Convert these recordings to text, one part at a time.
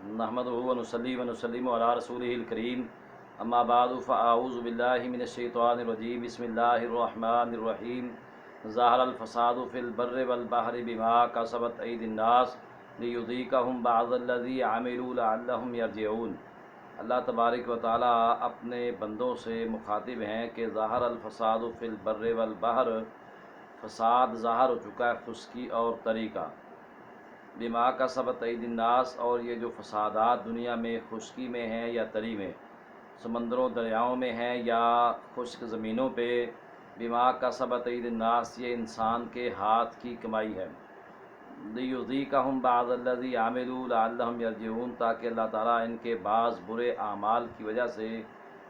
نحمدہ و نصلی و نسلم علی رسولہ الکریم اما بعد فاعوذ باللہ من الشیطان الرجیم بسم اللہ الرحمن الرحیم ظہر الفساد فی البر والبحر بما کسبت ایدی الناس لیذیقہم بعض الذی عملوا لعلہم یرجعون۔ اللہ تبارک و تعالیٰ اپنے بندوں سے مخاطب ہیں کہ ظہر الفساد فی البر والبحر، فساد ظاہر ہو چکا ہے خشکی اور تری کا، بما کسبت ایدی الناس، اور یہ جو فسادات دنیا میں خشکی میں ہیں یا تری میں، سمندروں دریاؤں میں ہیں یا خشک زمینوں پہ، بما کسبت ایدی الناس، یہ انسان کے ہاتھ کی کمائی ہے۔ لیذیقہم بعض الذی عملوا لعلہم یرجعون، تاکہ اللہ تعالیٰ ان کے بعض برے اعمال کی وجہ سے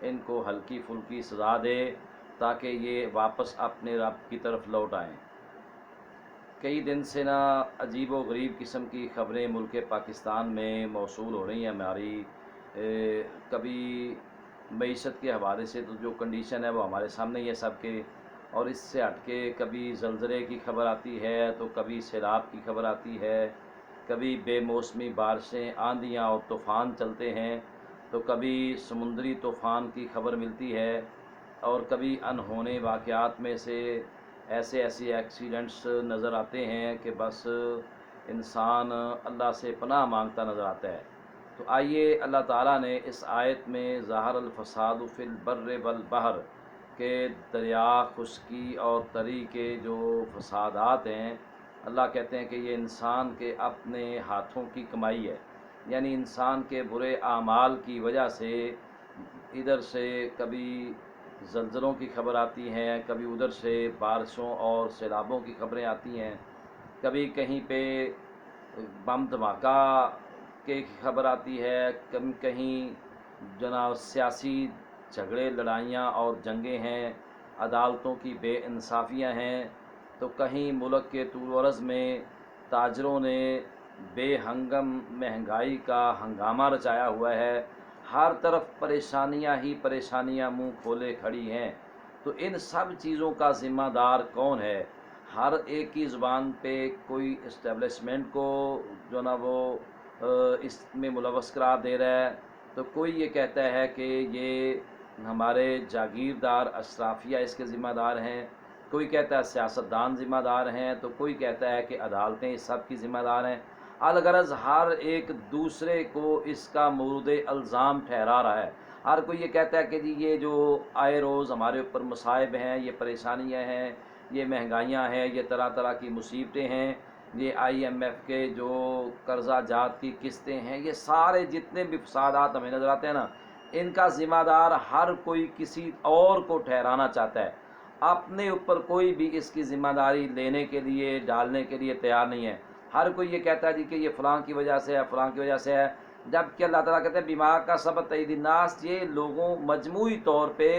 ان کو ہلکی پھلکی سزا دے تاکہ یہ واپس اپنے رب کی طرف لوٹ آئیں۔ کئی دن سے عجیب و غریب قسم کی خبریں ملک پاکستان میں موصول ہو رہی ہیں ہماری، کبھی معیشت کے حوالے سے تو جو کنڈیشن ہے وہ ہمارے سامنے ہی ہے سب کے، اور اس سے ہٹ کے کبھی زلزلے کی خبر آتی ہے تو کبھی سیلاب کی خبر آتی ہے، کبھی بے موسمی بارشیں، آندھیاں اور طوفان چلتے ہیں، تو کبھی سمندری طوفان کی خبر ملتی ہے، اور کبھی انہونے واقعات میں سے ایسے ایکسیڈنٹس نظر آتے ہیں کہ بس انسان اللہ سے پناہ مانگتا نظر آتا ہے۔ تو آئیے اللہ تعالیٰ نے اس آیت میں ظہر الفساد فی البر والبحر کے دریا، خشکی اور تری کے جو فسادات ہیں، اللہ کہتے ہیں کہ یہ انسان کے اپنے ہاتھوں کی کمائی ہے، یعنی انسان کے برے اعمال کی وجہ سے ادھر سے کبھی زلزلوں کی خبر آتی ہیں، کبھی ادھر سے بارشوں اور سیلابوں کی خبریں آتی ہیں، کبھی کہیں پہ بم دھماکہ کی خبر آتی ہے، کہیں جناب سیاسی جھگڑے، لڑائیاں اور جنگیں ہیں، عدالتوں کی بے انصافیاں ہیں، تو کہیں ملک کے طول و عرض میں تاجروں نے بے ہنگم مہنگائی کا ہنگامہ رچایا ہوا ہے، ہر طرف پریشانیاں ہی پریشانیاں منہ کھولے کھڑی ہیں۔ تو ان سب چیزوں کا ذمہ دار کون ہے؟ ہر ایک کی زبان پہ کوئی اسٹیبلشمنٹ کو جو وہ اس میں ملوث قرار دے رہا ہے، تو کوئی یہ کہتا ہے کہ یہ ہمارے جاگیردار اشرافیہ اس کے ذمہ دار ہیں، کوئی کہتا ہے سیاستدان ذمہ دار ہیں، تو کوئی کہتا ہے کہ عدالتیں اس سب کی ذمہ دار ہیں۔ الغرض ہر ایک دوسرے کو اس کا مورد الزام ٹھہرا رہا ہے۔ ہر کوئی یہ کہتا ہے کہ جی یہ جو آئے روز ہمارے اوپر مصائب ہیں، یہ پریشانیاں ہیں، یہ مہنگائیاں ہیں، یہ طرح طرح کی مصیبتیں ہیں، یہ IMF کے جو قرضہ جات کی قسطیں ہیں، یہ سارے جتنے بھی فسادات ہمیں نظر آتے ہیں نا، ان کا ذمہ دار ہر کوئی کسی اور کو ٹھہرانا چاہتا ہے، اپنے اوپر کوئی بھی اس کی ذمہ داری لینے کے لیے، ڈالنے کے لیے تیار نہیں ہے۔ ہر کوئی یہ کہتا ہے جی کہ یہ فلاں کی وجہ سے ہے، فلاں کی وجہ سے ہے، جبکہ اللہ تعالیٰ کہتے ہیں بما کسبت ایدی الناس، یہ لوگوں مجموعی طور پہ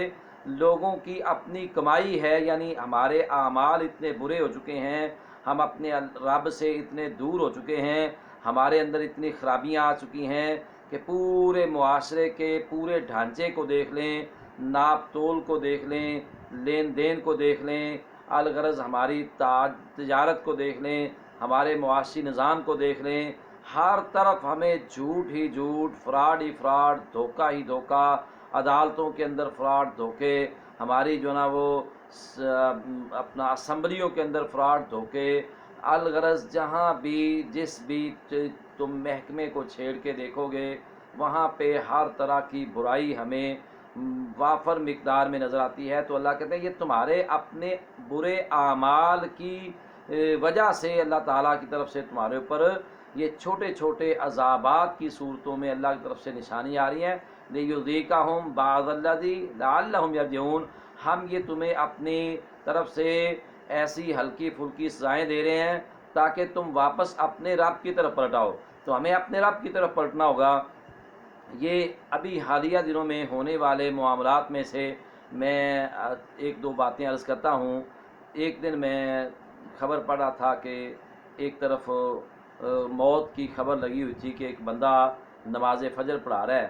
لوگوں کی اپنی کمائی ہے، یعنی ہمارے اعمال اتنے برے ہو چکے ہیں، ہم اپنے رب سے اتنے دور ہو چکے ہیں، ہمارے اندر اتنی خرابیاں آ چکی ہیں کہ پورے معاشرے کے پورے ڈھانچے کو دیکھ لیں، ناپ تول کو دیکھ لیں، لین دین کو دیکھ لیں، الغرض ہماری تجارت کو دیکھ لیں، ہمارے معاشی نظام کو دیکھ لیں، ہر طرف ہمیں جھوٹ ہی جھوٹ، فراڈ ہی فراڈ، دھوکہ ہی دھوکہ، عدالتوں کے اندر فراڈ دھوکے، ہماری جو وہ اپنا اسمبلیوں کے اندر فراڈ دھوکے، الغرض جہاں بھی جس بھی تم محکمے کو چھیڑ کے دیکھو گے وہاں پہ ہر طرح کی برائی ہمیں وافر مقدار میں نظر آتی ہے۔ تو اللہ کہتے ہیں یہ تمہارے اپنے برے اعمال کی وجہ سے اللہ تعالیٰ کی طرف سے تمہارے اوپر یہ چھوٹے چھوٹے عذابات کی صورتوں میں اللہ کی طرف سے نشانی آ رہی ہیں، لیذیقہم بعض الذی لعلہم یرجعون، ہم یہ تمہیں اپنی طرف سے ایسی ہلکی پھلکی سزائیں دے رہے ہیں تاکہ تم واپس اپنے رب کی طرف پلٹاؤ۔ تو ہمیں اپنے رب کی طرف پلٹنا ہوگا۔ یہ ابھی حالیہ دنوں میں ہونے والے معاملات میں سے میں ایک دو باتیں عرض کرتا ہوں۔ ایک دن میں خبر پڑھ رہا تھا کہ ایک طرف موت کی خبر لگی ہوئی تھی کہ ایک بندہ نماز فجر پڑھا رہا ہے،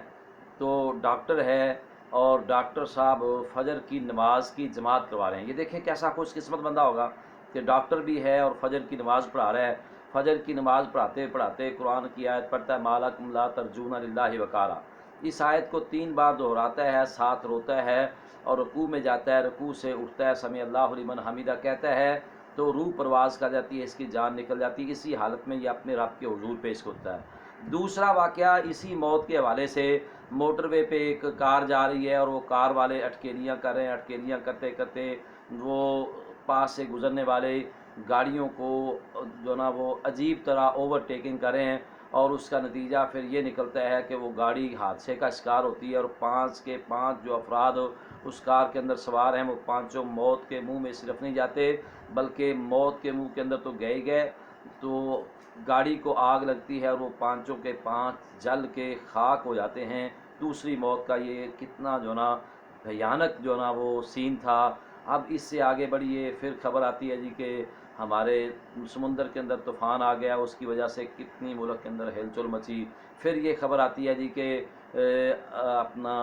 تو ڈاکٹر ہے اور ڈاکٹر صاحب فجر کی نماز کی جماعت کروا رہے ہیں۔ یہ دیکھیں کیسا خوش قسمت بندہ ہوگا کہ ڈاکٹر بھی ہے اور فجر کی نماز پڑھا رہا ہے۔ فجر کی نماز پڑھاتے پڑھاتے قرآن کی آیت پڑھتا ہے مالکم لا ترجون للہ وقارا، اس آیت کو 3 بار دہراتا ہے، ساتھ روتا ہے اور رکوع میں جاتا ہے، رکوع سے اٹھتا ہے سمیع اللہ لمن حمیدہ کہتا ہے تو روح پرواز کر جاتی ہے، اس کی جان نکل جاتی ہے، اسی حالت میں یہ اپنے رب کے حضور پیش ہوتا ہے۔ دوسرا واقعہ اسی موت کے حوالے سے، موٹر وے پہ ایک کار جا رہی ہے اور وہ کار والے اٹکیلیاں کر رہے ہیں، اٹکیلیاں کرتے کرتے وہ پاس سے گزرنے والے گاڑیوں کو جو نا وہ عجیب طرح اوور ٹیکنگ کر رہے ہیں، اور اس کا نتیجہ پھر یہ نکلتا ہے کہ وہ گاڑی حادثے کا شکار ہوتی ہے، اور 5 کے 5 جو افراد اس کار کے اندر سوار ہیں وہ پانچوں موت کے منہ میں صرف نہیں جاتے بلکہ موت کے منہ کے اندر تو گئے گئے، تو گاڑی کو آگ لگتی ہے اور وہ پانچوں کے 5 جل کے خاک ہو جاتے ہیں۔ دوسری موت کا یہ کتنا جو نا بھیانک جو نا وہ سین تھا۔ اب اس سے آگے بڑھیے، پھر خبر آتی ہے جی کہ ہمارے سمندر کے اندر طوفان آ گیا، اس کی وجہ سے کتنی ملک کے اندر ہلچل مچی۔ پھر یہ خبر آتی ہے جی کہ اپنا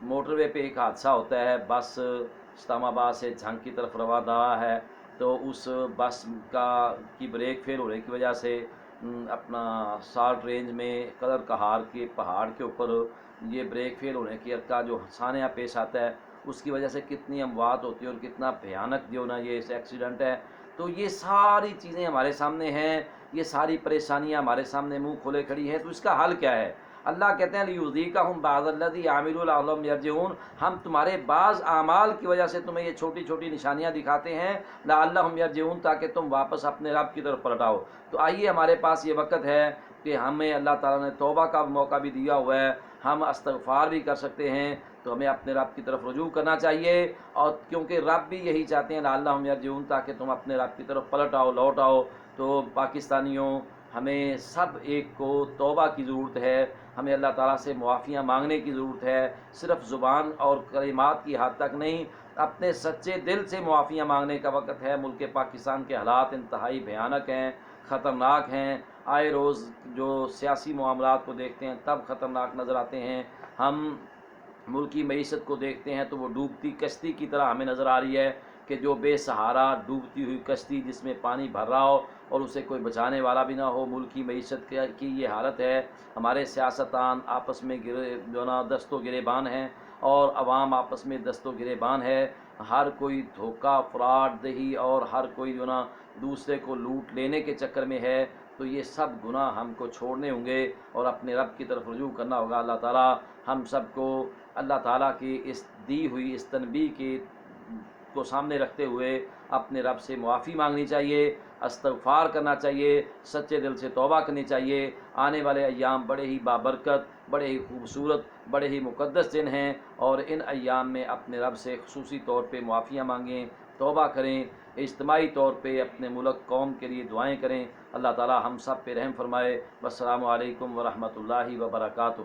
موٹر وے پہ ایک حادثہ ہوتا ہے، بس اسلام آباد سے جھنگ کی طرف روانہ ہے، تو اس بس کی بریک فیل ہونے کی وجہ سے اپنا سالٹ رینج میں قدر کہار کے پہاڑ کے اوپر یہ بریک فیل ہونے کا جو سانحہ پیش آتا ہے، اس کی وجہ سے کتنی اموات ہوتی ہے اور کتنا بھیانک جو نا یہ ایکسیڈنٹ ہے۔ تو یہ ساری چیزیں ہمارے سامنے ہیں، یہ ساری پریشانیاں ہمارے سامنے منہ کھولے کھڑی ہیں، تو اس کا حل کیا ہے؟ اللہ کہتے ہیں لیذیقہم بعض الذی عملوا لعلہم یرجعون، ہم تمہارے بعض اعمال کی وجہ سے تمہیں یہ چھوٹی چھوٹی نشانیاں دکھاتے ہیں، لعلہم یرجعون، تاکہ تم واپس اپنے رب کی طرف پلٹ آؤ۔ تو آئیے ہمارے پاس یہ وقت ہے کہ ہمیں اللہ تعالیٰ نے توبہ کا موقع بھی دیا ہوا ہے، ہم استغفار بھی کر سکتے ہیں، تو ہمیں اپنے رب کی طرف رجوع کرنا چاہیے، اور کیونکہ رب بھی یہی چاہتے ہیں لعلہم یرجعون، تاکہ تم اپنے رب کی طرف پلٹ آؤ، لوٹ آؤ۔ تو پاکستانیوں، ہمیں سب ایک کو توبہ کی ضرورت ہے، ہمیں اللہ تعالیٰ سے معافیاں مانگنے کی ضرورت ہے، صرف زبان اور کلمات کی حد تک نہیں، اپنے سچے دل سے معافیاں مانگنے کا وقت ہے۔ ملک پاکستان کے حالات انتہائی بھیانک ہیں، خطرناک ہیں، آئے روز جو سیاسی معاملات کو دیکھتے ہیں تب خطرناک نظر آتے ہیں، ہم ملکی معیشت کو دیکھتے ہیں تو وہ ڈوبتی کشتی کی طرح ہمیں نظر آ رہی ہے، کہ جو بے سہارا ڈوبتی ہوئی کشتی جس میں پانی بھر رہا ہو اور اسے کوئی بچانے والا بھی نہ ہو۔ ملکی معیشت کی یہ حالت ہے، ہمارے سیاستدان آپس میں جو نا دست و گریبان ہیں، اور عوام آپس میں دست و گریبان ہے، ہر کوئی دھوکہ فراڈ دہی اور ہر کوئی جو نا دوسرے کو لوٹ لینے کے چکر میں ہے۔ تو یہ سب گناہ ہم کو چھوڑنے ہوں گے اور اپنے رب کی طرف رجوع کرنا ہوگا۔ اللہ تعالیٰ ہم سب کو اللہ تعالیٰ کی اس دی ہوئی اس تنبیہ کو سامنے رکھتے ہوئے اپنے رب سے معافی مانگنی چاہیے، استغفار کرنا چاہیے، سچے دل سے توبہ کرنی چاہیے۔ آنے والے ایام بڑے ہی بابرکت، بڑے ہی خوبصورت، بڑے ہی مقدس دن ہیں، اور ان ایام میں اپنے رب سے خصوصی طور پہ معافیاں مانگیں، توبہ کریں، اجتماعی طور پہ اپنے ملک قوم کے لیے دعائیں کریں۔ اللہ تعالی ہم سب پہ رحم فرمائے۔ والسلام علیکم ورحمۃ اللہ وبرکاتہ۔